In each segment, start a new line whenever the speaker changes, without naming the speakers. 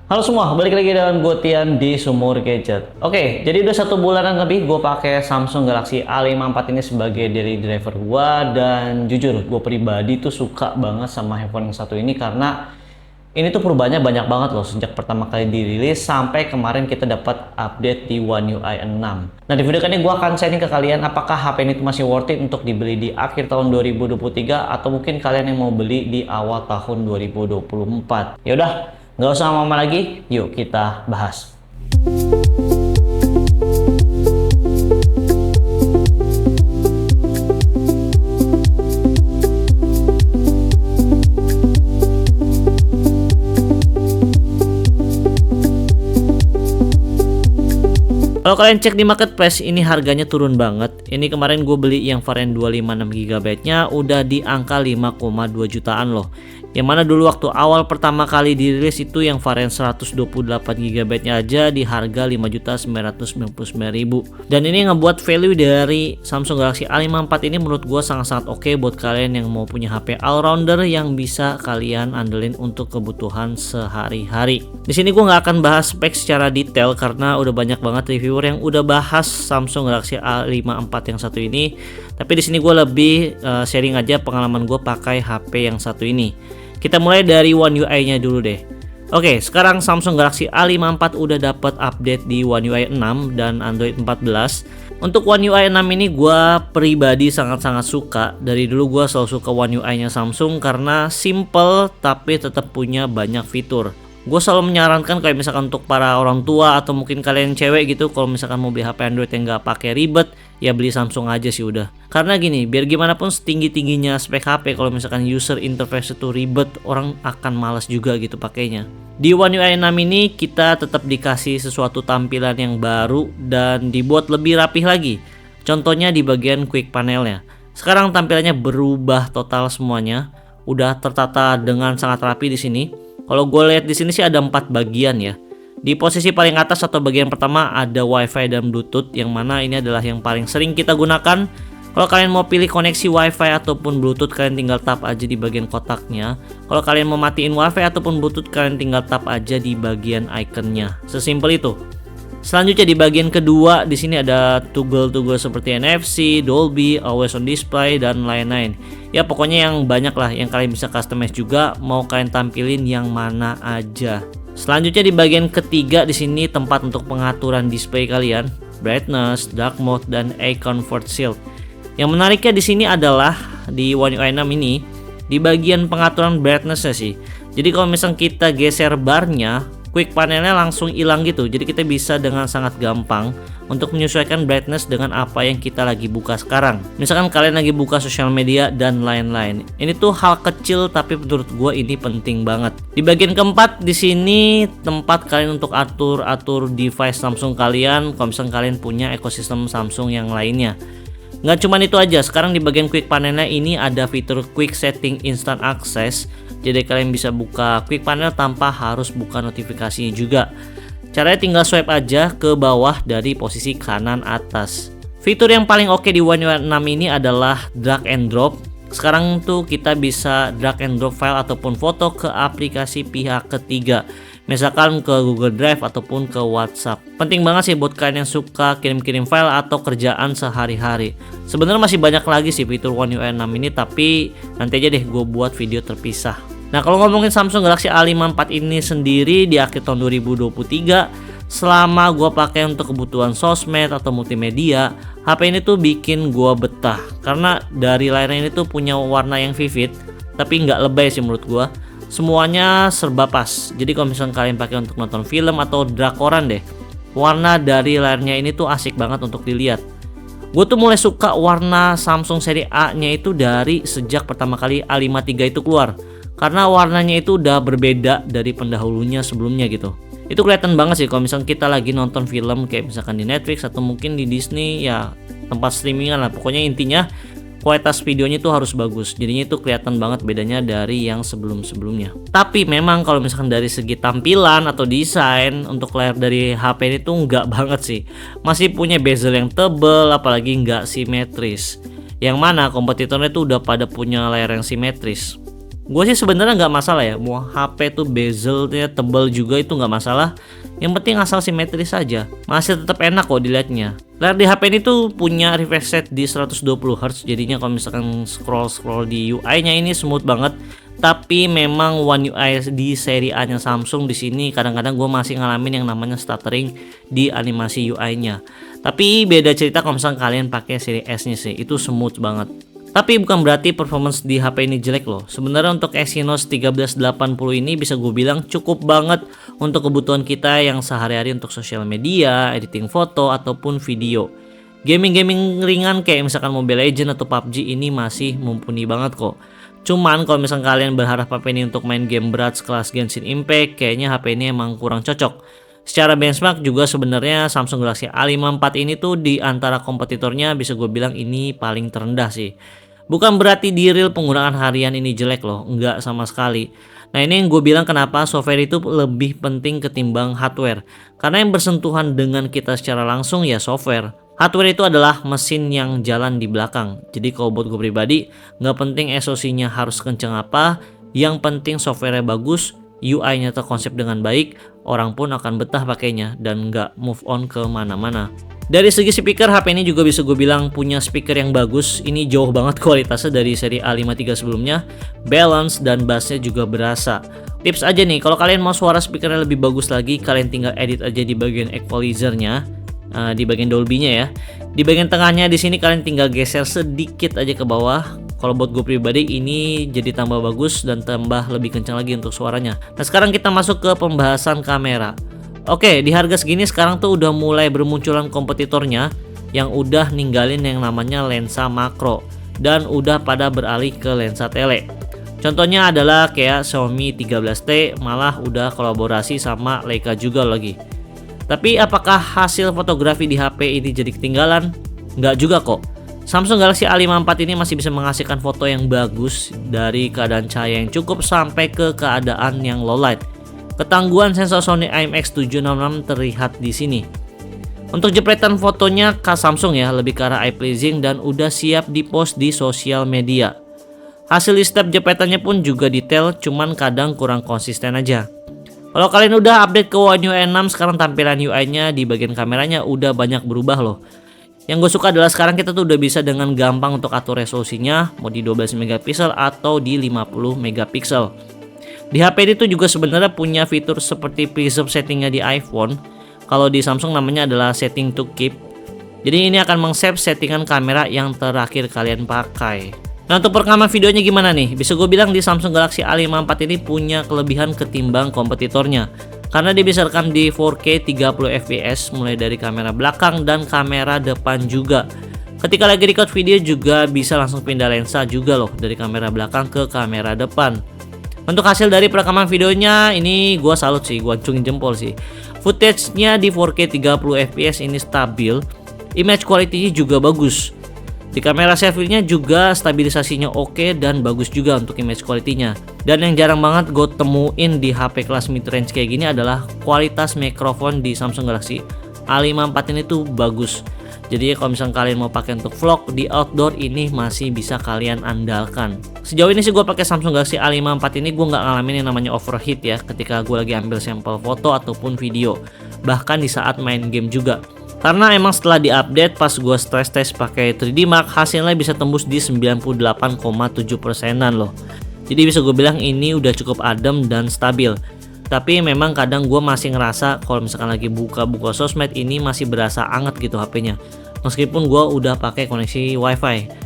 Halo semua, balik lagi dengan gue Tian di Sumur Gadget. Oke, jadi udah 1 bulanan lebih gue pakai Samsung Galaxy A54 ini sebagai daily driver gue, dan jujur gue pribadi tuh suka banget sama handphone yang satu ini karena ini tuh perubahannya banyak banget loh sejak pertama kali dirilis sampai kemarin kita dapat update di One UI 6. Nah, di video kali ini gue akan sharing ke kalian apakah HP ini tuh masih worth it untuk dibeli di akhir tahun 2023 atau mungkin kalian yang mau beli di awal tahun 2024. Yaudah, nggak usah lama-lama lagi, yuk kita bahas. Kalau kalian cek di marketplace, ini harganya turun banget. Ini kemarin gue beli yang varian 256 GB nya udah di angka 5,2 jutaan loh. Yang mana dulu waktu awal pertama kali dirilis itu yang varian 128 GB nya aja di harga 5.999.000. Dan ini ngebuat value dari Samsung Galaxy A54 ini menurut gue sangat-sangat oke buat kalian yang mau punya HP all-rounder yang bisa kalian andelin untuk kebutuhan sehari-hari. Di sini gue nggak akan bahas spek secara detail karena udah banyak banget reviewer yang udah bahas Samsung Galaxy A54 yang satu ini. Tapi di sini gue lebih sharing aja pengalaman gue pakai HP yang satu ini. Kita mulai dari One UI-nya dulu deh. Oke, sekarang Samsung Galaxy A54 udah dapat update di One UI 6 dan Android 14. Untuk One UI 6 ini gue pribadi sangat-sangat suka. Dari dulu gue selalu suka One UI-nya Samsung karena simple tapi tetap punya banyak fitur. Gue selalu menyarankan kayak misalkan untuk para orang tua atau mungkin kalian cewek gitu, kalau misalkan mau beli HP Android yang nggak pakai ribet, ya beli Samsung aja sih udah. Karena gini, biar gimana pun setinggi-tingginya spek HP, kalau misalkan user interface itu ribet, orang akan malas juga gitu pakainya. Di One UI 6 ini kita tetap dikasih sesuatu tampilan yang baru dan dibuat lebih rapih lagi. Contohnya di bagian quick panelnya. Sekarang tampilannya berubah total semuanya, udah tertata dengan sangat rapi di sini. Kalau gue lihat di sini sih ada 4 bagian ya. Di posisi paling atas atau bagian pertama ada WiFi dan Bluetooth, yang mana ini adalah yang paling sering kita gunakan. Kalau kalian mau pilih koneksi WiFi ataupun Bluetooth, kalian tinggal tap aja di bagian kotaknya. Kalau kalian mau matiin WiFi ataupun Bluetooth, kalian tinggal tap aja di bagian ikonnya. Sesimpel itu. Selanjutnya di bagian kedua, di sini ada toggle-toggle seperti NFC, Dolby, Always on Display, dan lain-lain. Ya pokoknya yang banyak lah yang kalian bisa customize juga, mau kalian tampilin yang mana aja. Selanjutnya di bagian ketiga, di sini tempat untuk pengaturan display kalian, brightness, dark mode, dan eye comfort shield. Yang menariknya di sini adalah di One UI 6 ini, di bagian pengaturan brightness sih. Jadi kalau misalnya kita geser barnya, quick panelnya langsung hilang gitu. Jadi kita bisa dengan sangat gampang untuk menyesuaikan brightness dengan apa yang kita lagi buka sekarang. Misalkan kalian lagi buka sosial media dan lain-lain. Ini tuh hal kecil tapi menurut gue ini penting banget. Di bagian keempat di sini tempat kalian untuk atur device Samsung kalian. Kalau misalkan kalian punya ekosistem Samsung yang lainnya. Nggak cuma itu aja, sekarang di bagian quick panelnya ini ada fitur quick setting instant access. Jadi kalian bisa buka quick panel tanpa harus buka notifikasinya juga. Caranya tinggal swipe aja ke bawah dari posisi kanan atas. Fitur yang paling oke di One UI 6 ini adalah drag and drop. Sekarang tuh kita bisa drag and drop file ataupun foto ke aplikasi pihak ketiga. Misalkan ke Google Drive ataupun ke WhatsApp. Penting banget sih buat kalian yang suka kirim-kirim file atau kerjaan sehari-hari. Sebenarnya masih banyak lagi sih fitur One UI 6 ini, tapi nanti aja deh gue buat video terpisah. Nah, kalau ngomongin Samsung Galaxy A54 ini sendiri di akhir tahun 2023, selama gue pakai untuk kebutuhan sosmed atau multimedia, HP ini tuh bikin gue betah. Karena dari layarnya ini tuh punya warna yang vivid, tapi nggak lebay sih menurut gue. Semuanya serba pas. Jadi kalau misalnya kalian pakai untuk nonton film atau drakoran deh, warna dari layarnya ini tuh asik banget untuk dilihat. Gue tuh mulai suka warna Samsung seri A nya itu dari sejak pertama kali A53 itu keluar. Karena warnanya itu udah berbeda dari pendahulunya sebelumnya gitu. Itu kelihatan banget sih kalau misalnya kita lagi nonton film kayak misalkan di Netflix atau mungkin di Disney, ya tempat streamingan lah. Pokoknya intinya kualitas videonya itu harus bagus. Jadinya itu kelihatan banget bedanya dari yang sebelum-sebelumnya. Tapi memang kalau misalkan dari segi tampilan atau desain untuk layar dari HP ini tuh nggak banget sih. Masih punya bezel yang tebel, apalagi nggak simetris. Yang mana kompetitornya tuh udah pada punya layar yang simetris. Gue sih sebenarnya nggak masalah ya, mau HP tuh bezelnya tebal juga itu nggak masalah. Yang penting asal simetris saja, masih tetap enak kok dilihatnya. Layar di HP ini tuh punya refresh rate di 120 Hz, jadinya kalau misalkan scroll di UI-nya ini smooth banget. Tapi memang One UI di seri A-nya Samsung di sini kadang-kadang gue masih ngalamin yang namanya stuttering di animasi UI-nya. Tapi beda cerita kalau misalkan kalian pakai seri S-nya sih, itu smooth banget. Tapi bukan berarti performance di HP ini jelek loh. Sebenarnya untuk Exynos 1380 ini bisa gue bilang cukup banget untuk kebutuhan kita yang sehari-hari untuk sosial media, editing foto, ataupun video. Gaming-gaming ringan kayak misalkan Mobile Legends atau PUBG ini masih mumpuni banget kok. Cuman kalau misalkan kalian berharap HP ini untuk main game berat sekelas Genshin Impact, kayaknya HP ini emang kurang cocok. Secara benchmark juga sebenarnya Samsung Galaxy A54 ini tuh di antara kompetitornya bisa gue bilang ini paling terendah sih. Bukan berarti di real penggunaan harian ini jelek loh, enggak sama sekali. Nah ini yang gue bilang kenapa software itu lebih penting ketimbang hardware. Karena yang bersentuhan dengan kita secara langsung ya software. Hardware itu adalah mesin yang jalan di belakang. Jadi kalau buat gue pribadi, nggak penting SoC-nya harus kenceng apa, yang penting software-nya bagus, UI-nya terkonsep dengan baik, orang pun akan betah pakainya dan nggak move on ke mana-mana. Dari segi speaker, HP ini juga bisa gue bilang punya speaker yang bagus. Ini jauh banget kualitasnya dari seri A53 sebelumnya. Balance dan bassnya juga berasa. Tips aja nih, kalau kalian mau suara speakernya lebih bagus lagi, kalian tinggal edit aja di bagian equalizer-nya, di bagian Dolby-nya ya. Di bagian tengahnya di sini kalian tinggal geser sedikit aja ke bawah. Kalau buat gue pribadi ini jadi tambah bagus dan tambah lebih kencang lagi untuk suaranya. Nah sekarang kita masuk ke pembahasan kamera. Oke, di harga segini sekarang tuh udah mulai bermunculan kompetitornya yang udah ninggalin yang namanya lensa makro dan udah pada beralih ke lensa tele. Contohnya adalah kayak Xiaomi 13T malah udah kolaborasi sama Leica juga lagi. Tapi apakah hasil fotografi di HP ini jadi ketinggalan? Nggak juga kok. Samsung Galaxy A54 ini masih bisa menghasilkan foto yang bagus dari keadaan cahaya yang cukup sampai ke keadaan yang low light. Ketangguhan sensor Sony IMX766 terlihat di sini. Untuk jepretan fotonya Samsung ya lebih ke arah eye pleasing dan udah siap dipost di sosial media. Hasil step jepretannya pun juga detail, cuman kadang kurang konsisten aja. Kalau kalian udah update ke One UI 6, sekarang tampilan UI-nya di bagian kameranya udah banyak berubah loh. Yang gue suka adalah sekarang kita tuh udah bisa dengan gampang untuk atur resolusinya, mau di 12 megapiksel atau di 50 megapiksel. Di HP ini tuh juga sebenarnya punya fitur seperti preserve settingnya di iPhone. Kalau di Samsung namanya adalah setting to keep. Jadi ini akan meng-save settingan kamera yang terakhir kalian pakai. Nah untuk perekaman videonya gimana nih? Bisa gue bilang di Samsung Galaxy A54 ini punya kelebihan ketimbang kompetitornya. Karena dia bisa rekam di 4K 30 fps mulai dari kamera belakang dan kamera depan juga. Ketika lagi record video juga bisa langsung pindah lensa juga loh dari kamera belakang ke kamera depan. Untuk hasil dari perekaman videonya ini gue salut sih, gue acungin jempol sih. Footage-nya di 4K 30 fps ini stabil, image quality-nya juga bagus. Di kamera selfie-nya juga stabilisasinya oke dan bagus juga untuk image quality-nya. Dan yang jarang banget gue temuin di HP kelas mid-range kayak gini adalah kualitas mikrofon di Samsung Galaxy A54 ini tuh bagus. Jadi kalau misalnya kalian mau pakai untuk vlog di outdoor ini masih bisa kalian andalkan. Sejauh ini sih gue pakai Samsung Galaxy A54 ini gue nggak ngalamin yang namanya overheat ya ketika gue lagi ambil sampel foto ataupun video. Bahkan di saat main game juga. Karena emang setelah diupdate pas gue stress test pakai 3D Mark hasilnya bisa tembus di 98,7%an loh. Jadi bisa gue bilang ini udah cukup adem dan stabil. Tapi memang kadang gue masih ngerasa kalau misalkan lagi buka-buka sosmed ini masih berasa anget gitu HP-nya. Meskipun gue udah pakai koneksi WiFi.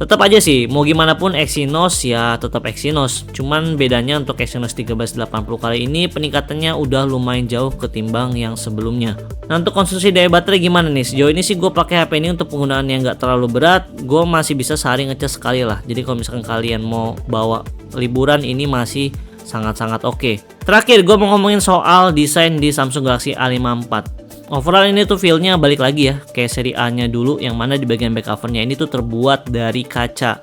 Tetap aja sih, mau gimana pun Exynos ya tetap Exynos. Cuman bedanya untuk Exynos 1380 kali ini peningkatannya udah lumayan jauh ketimbang yang sebelumnya. Nah untuk konsumsi daya baterai gimana nih? Sejauh ini sih gue pakai HP ini untuk penggunaan yang gak terlalu berat. Gue masih bisa sehari ngecas sekali lah. Jadi kalau misalkan kalian mau bawa liburan ini masih sangat-sangat oke. Terakhir gue mau ngomongin soal desain di Samsung Galaxy A54. Overall ini tuh feel-nya balik lagi ya kayak seri A-nya dulu, yang mana di bagian back cover-nya ini tuh terbuat dari kaca.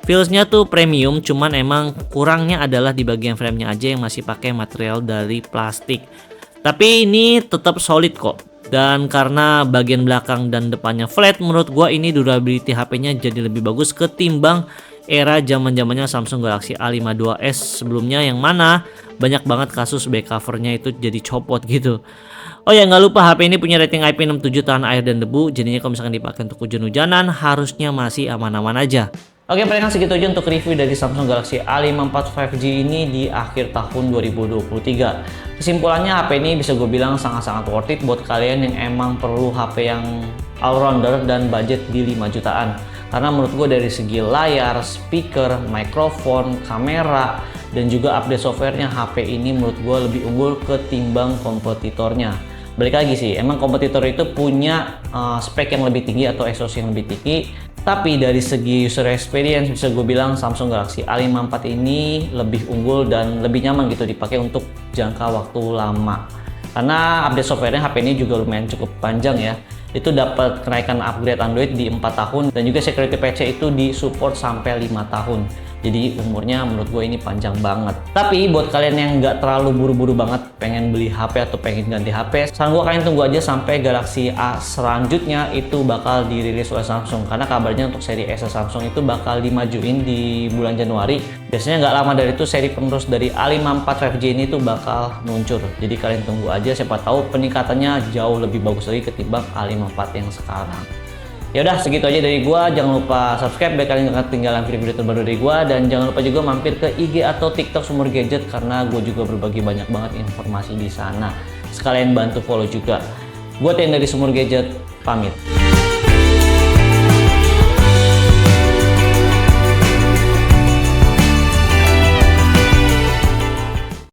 Feels-nya tuh premium, cuman emang kurangnya adalah di bagian frame-nya aja yang masih pakai material dari plastik. Tapi ini tetap solid kok. Dan karena bagian belakang dan depannya flat, menurut gua ini durability HP-nya jadi lebih bagus ketimbang era zaman-zamannya Samsung Galaxy A52s sebelumnya, yang mana banyak banget kasus back covernya itu jadi copot gitu. Oh ya, nggak lupa HP ini punya rating IP67, tahan air dan debu, jadinya kalau misalkan dipakai untuk hujan-hujanan harusnya masih aman-aman aja. Oke, palingan segitu aja untuk review dari Samsung Galaxy A54 5G ini di akhir tahun 2023. Kesimpulannya, HP ini bisa gue bilang sangat-sangat worth it buat kalian yang emang perlu HP yang all-rounder dan budget di 5 jutaan. Karena menurut gue dari segi layar, speaker, mikrofon, kamera, dan juga update softwarenya, HP ini menurut gue lebih unggul ketimbang kompetitornya. Balik lagi sih, emang kompetitor itu punya spek yang lebih tinggi atau SoC yang lebih tinggi, tapi dari segi user experience bisa gue bilang Samsung Galaxy A54 ini lebih unggul dan lebih nyaman gitu dipakai untuk jangka waktu lama. Karena update softwarenya HP ini juga lumayan cukup panjang ya. Itu dapat kenaikan upgrade Android di 4 tahun, dan juga security patch itu di support sampai 5 tahun. Jadi umurnya menurut gue ini panjang banget. Tapi buat kalian yang nggak terlalu buru-buru banget pengen beli HP atau pengen ganti HP, saran gue kalian tunggu aja sampai Galaxy A selanjutnya itu bakal dirilis oleh Samsung. Karena kabarnya untuk seri S Samsung itu bakal dimajuin di bulan Januari. Biasanya nggak lama dari itu seri penerus dari A54 5G ini tuh bakal muncul. Jadi kalian tunggu aja, siapa tahu peningkatannya jauh lebih bagus lagi ketimbang A54 yang sekarang. Ya udah, segitu aja dari gua. Jangan lupa subscribe biar kalian gak ketinggalan video-video terbaru dari gua, dan jangan lupa juga mampir ke IG atau TikTok Sumur Gadget karena gua juga berbagi banyak banget informasi di sana. Sekalian bantu follow juga. Gua Tian dari Sumur Gadget, pamit.